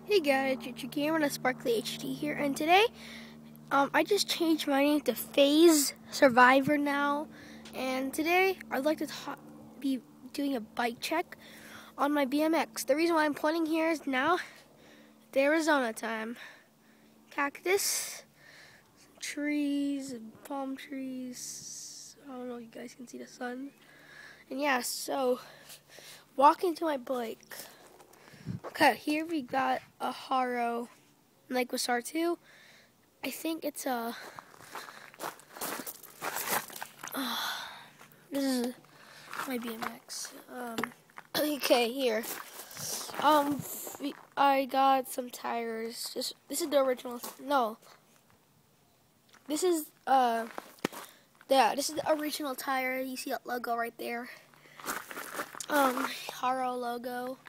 Hey guys, it's your gamer and a Sparkly HD here, and today, I just changed my name to Phase Survivor now, and today I'd like to be doing a bike check on my BMX. The reason why I'm pointing here is now it's Arizona time. Cactus, trees, palm trees. I don't know if you guys can see the sun. And yeah, so walking to my bike. Okay, here we got a Haro like with R2. I think it's a. This is my BMX. Okay, here. I got some tires. This is the original. No. This is this is the original tire. You see that logo right there. Haro logo.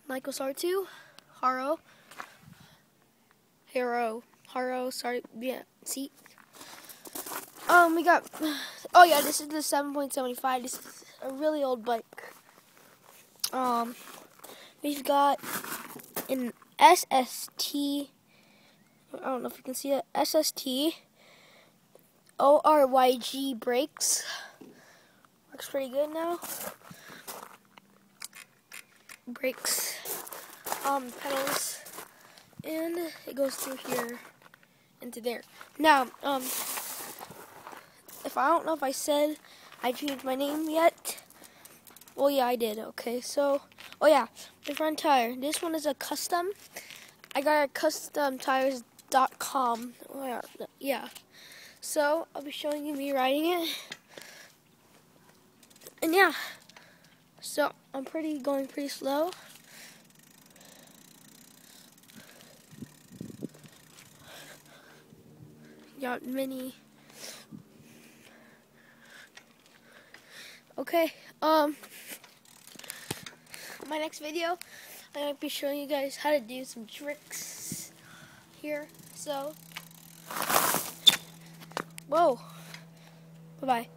Michael's R2, Haro, sorry, yeah, see. We got, oh yeah, this is the 7.75, this is a really old bike. We've got an SST, I don't know if you can see it, SST, ORYG brakes, works pretty good now. Brakes, pedals, and it goes through here into there. Now, if I don't know if I said I changed my name yet. Well, yeah, I did. Okay, so, oh yeah, the front tire. This one is a custom. I got it at customtires.com. Oh, yeah. So I'll be showing you me riding it, and yeah. So I'm going pretty slow. Got many. Okay. My next video, I might be showing you guys how to do some tricks here. So, whoa. Bye bye.